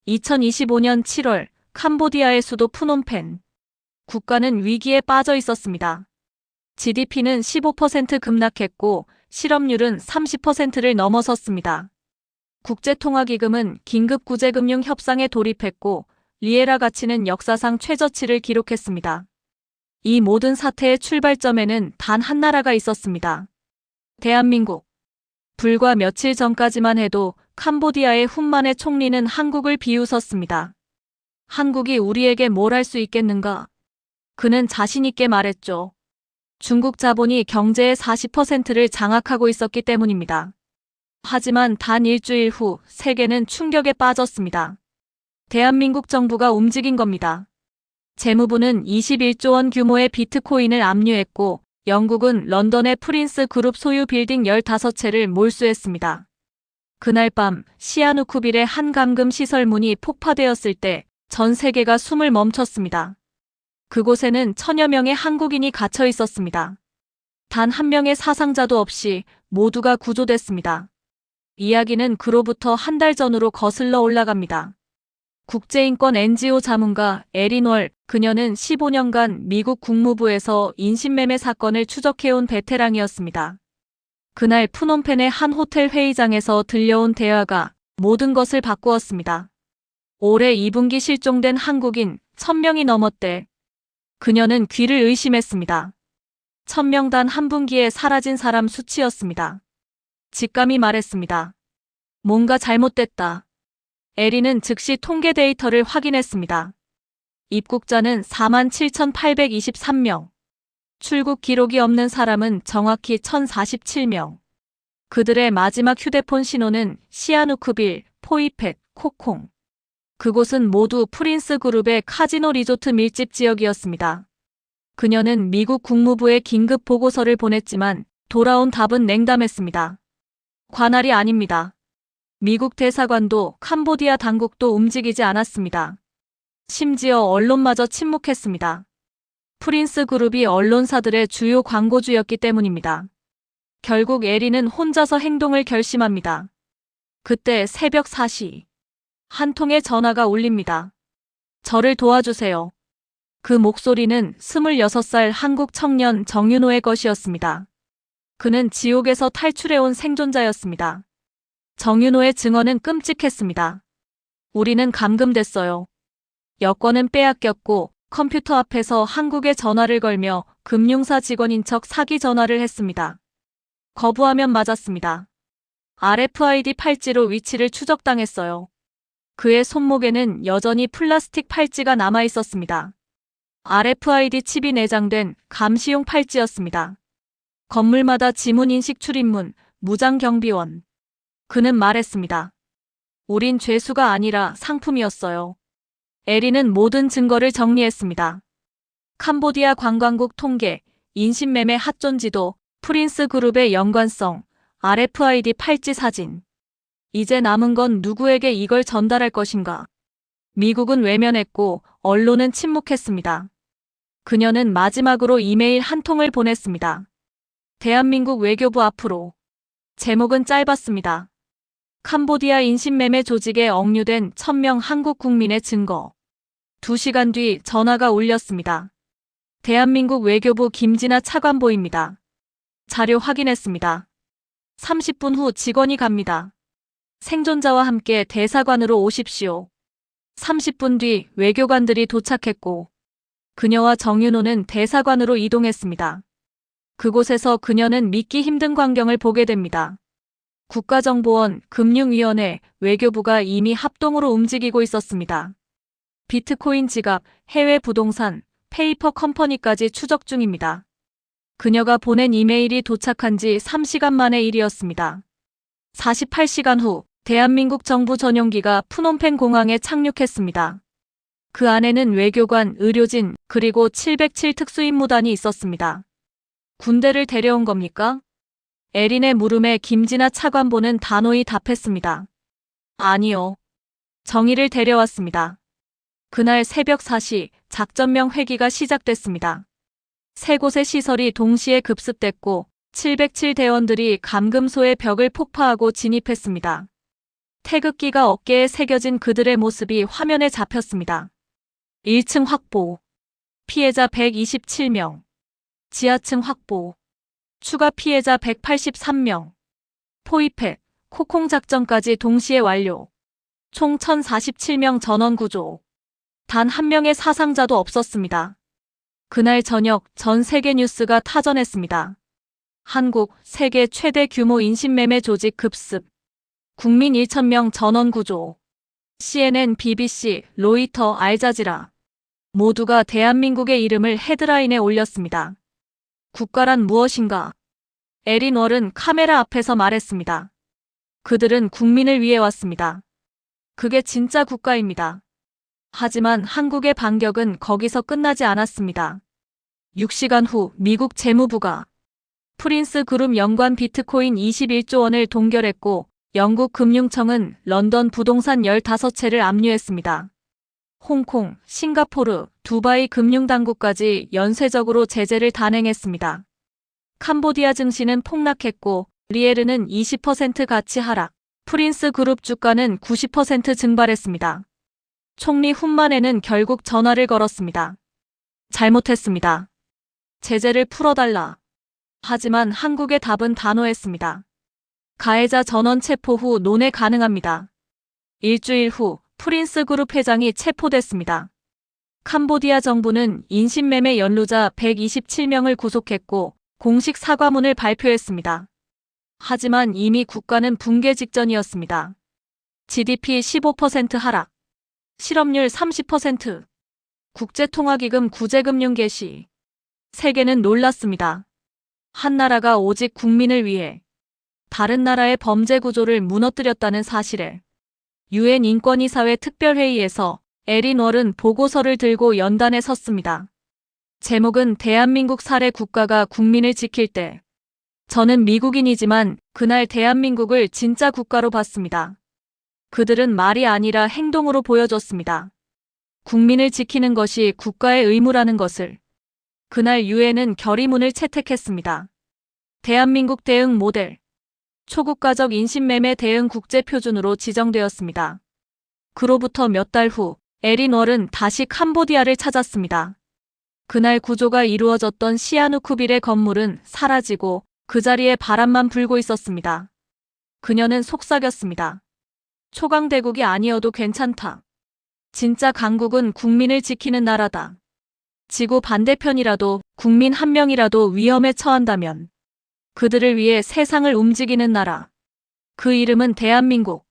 2025년 7월 캄보디아의 수도 프놈펜. 국가는 위기에 빠져 있었습니다. GDP는 15% 급락했고 실업률은 30%를 넘어섰습니다. 국제통화기금은 긴급구제금융 협상에 돌입했고 리에라 가치는 역사상 최저치를 기록했습니다. 이 모든 사태의 출발점에는 단 한 나라가 있었습니다. 대한민국. 불과 며칠 전까지만 해도 캄보디아의 훈만의 총리는 한국을 비웃었습니다. 한국이 우리에게 뭘 할 수 있겠는가? 그는 자신있게 말했죠. 중국 자본이 경제의 40%를 장악하고 있었기 때문입니다. 하지만 단 일주일 후 세계는 충격에 빠졌습니다. 대한민국 정부가 움직인 겁니다. 재무부는 21조 원 규모의 비트코인을 압류했고 영국은 런던의 프린스 그룹 소유 빌딩 15채를 몰수했습니다. 그날 밤 시아누쿠빌의 한 감금 시설 문이 폭파되었을 때 전 세계가 숨을 멈췄습니다. 그곳에는 1000여 명의 한국인이 갇혀 있었습니다. 단 한 명의 사상자도 없이 모두가 구조됐습니다. 이야기는 그로부터 한 달 전으로 거슬러 올라갑니다. 국제인권 NGO 자문가 에린 월, 그녀는 15년간 미국 국무부에서 인신매매 사건을 추적해온 베테랑이었습니다. 그날 프놈펜의 한 호텔 회의장에서 들려온 대화가 모든 것을 바꾸었습니다. 올해 2분기 실종된 한국인 1000명이 넘었대. 그녀는 귀를 의심했습니다. 1000명 단 한 분기에 사라진 사람 수치였습니다. 직감이 말했습니다. 뭔가 잘못됐다. 에린은 즉시 통계 데이터를 확인했습니다. 입국자는 47,823명. 출국 기록이 없는 사람은 정확히 1,047명. 그들의 마지막 휴대폰 신호는 시아누쿠빌, 포이펫, 코콩. 그곳은 모두 프린스 그룹의 카지노 리조트 밀집 지역이었습니다. 그녀는 미국 국무부에 긴급 보고서를 보냈지만 돌아온 답은 냉담했습니다. 관할이 아닙니다. 미국 대사관도 캄보디아 당국도 움직이지 않았습니다. 심지어 언론마저 침묵했습니다. 프린스 그룹이 언론사들의 주요 광고주였기 때문입니다. 결국 에린은 혼자서 행동을 결심합니다. 그때 새벽 4시. 한 통의 전화가 울립니다. 저를 도와주세요. 그 목소리는 26살 한국 청년 정윤호의 것이었습니다. 그는 지옥에서 탈출해온 생존자였습니다. 정윤호의 증언은 끔찍했습니다. 우리는 감금됐어요. 여권은 빼앗겼고 컴퓨터 앞에서 한국에 전화를 걸며 금융사 직원인 척 사기 전화를 했습니다. 거부하면 맞았습니다. RFID 팔찌로 위치를 추적당했어요. 그의 손목에는 여전히 플라스틱 팔찌가 남아 있었습니다. RFID 칩이 내장된 감시용 팔찌였습니다. 건물마다 지문인식 출입문, 무장경비원. 그는 말했습니다. 우린 죄수가 아니라 상품이었어요. 에린은 모든 증거를 정리했습니다. 캄보디아 관광국 통계, 인신매매 핫존지도, 프린스 그룹의 연관성, RFID 팔찌 사진. 이제 남은 건 누구에게 이걸 전달할 것인가? 미국은 외면했고 언론은 침묵했습니다. 그녀는 마지막으로 이메일 한 통을 보냈습니다. 대한민국 외교부 앞으로. 제목은 짧았습니다. 캄보디아 인신매매 조직에 억류된 1000명 한국 국민의 증거. 2시간 뒤 전화가 울렸습니다. 대한민국 외교부 김진아 차관보입니다. 자료 확인했습니다. 30분 후 직원이 갑니다. 생존자와 함께 대사관으로 오십시오. 30분 뒤 외교관들이 도착했고 그녀와 정윤호는 대사관으로 이동했습니다. 그곳에서 그녀는 믿기 힘든 광경을 보게 됩니다. 국가정보원, 금융위원회, 외교부가 이미 합동으로 움직이고 있었습니다. 비트코인 지갑, 해외 부동산, 페이퍼 컴퍼니까지 추적 중입니다. 그녀가 보낸 이메일이 도착한 지 3시간 만의 일이었습니다. 48시간 후 대한민국 정부 전용기가 프놈펜 공항에 착륙했습니다. 그 안에는 외교관, 의료진, 그리고 707 특수임무단이 있었습니다. 군대를 데려온 겁니까? 에린의 물음에 김진아 차관보는 단호히 답했습니다. 아니요. 정의를 데려왔습니다. 그날 새벽 4시 작전명 회기가 시작됐습니다. 세 곳의 시설이 동시에 급습됐고 707 대원들이 감금소의 벽을 폭파하고 진입했습니다. 태극기가 어깨에 새겨진 그들의 모습이 화면에 잡혔습니다. 1층 확보. 피해자 127명. 지하층 확보. 추가 피해자 183명. 포위팩, 코콩 작전까지 동시에 완료. 총 1047명 전원 구조. 단 한 명의 사상자도 없었습니다. 그날 저녁 전 세계 뉴스가 타전했습니다. 한국, 세계 최대 규모 인신매매 조직 급습. 국민 1,000명 전원 구조. CNN, BBC, 로이터, 알자지라. 모두가 대한민국의 이름을 헤드라인에 올렸습니다. 국가란 무엇인가? 에린 월은 카메라 앞에서 말했습니다. 그들은 국민을 위해 왔습니다. 그게 진짜 국가입니다. 하지만 한국의 반격은 거기서 끝나지 않았습니다. 6시간 후 미국 재무부가 프린스 그룹 연관 비트코인 21조 원을 동결했고 영국 금융청은 런던 부동산 15채를 압류했습니다. 홍콩, 싱가포르, 두바이 금융당국까지 연쇄적으로 제재를 단행했습니다. 캄보디아 증시는 폭락했고 리에르는 20% 가치 하락, 프린스 그룹 주가는 90% 증발했습니다. 총리 훈만에는 결국 전화를 걸었습니다. 잘못했습니다. 제재를 풀어달라. 하지만 한국의 답은 단호했습니다. 가해자 전원 체포 후 논의 가능합니다. 일주일 후 프린스 그룹 회장이 체포됐습니다. 캄보디아 정부는 인신매매 연루자 127명을 구속했고 공식 사과문을 발표했습니다. 하지만 이미 국가는 붕괴 직전이었습니다. GDP 15% 하락, 실업률 30%, 국제통화기금 구제금융 개시. 세계는 놀랐습니다. 한 나라가 오직 국민을 위해 다른 나라의 범죄 구조를 무너뜨렸다는 사실에 유엔 인권이사회 특별회의에서 에린 월은 보고서를 들고 연단에 섰습니다. 제목은 대한민국 사례 국가가 국민을 지킬 때. 저는 미국인이지만 그날 대한민국을 진짜 국가로 봤습니다. 그들은 말이 아니라 행동으로 보여줬습니다. 국민을 지키는 것이 국가의 의무라는 것을. 그날 유엔은 결의문을 채택했습니다. 대한민국 대응 모델. 초국가적 인신매매 대응 국제표준으로 지정되었습니다. 그로부터 몇 달 후 에린 월은 다시 캄보디아를 찾았습니다. 그날 구조가 이루어졌던 시아누쿠빌의 건물은 사라지고 그 자리에 바람만 불고 있었습니다. 그녀는 속삭였습니다. 초강대국이 아니어도 괜찮다. 진짜 강국은 국민을 지키는 나라다. 지구 반대편이라도 국민 한 명이라도 위험에 처한다면 그들을 위해 세상을 움직이는 나라. 그 이름은 대한민국.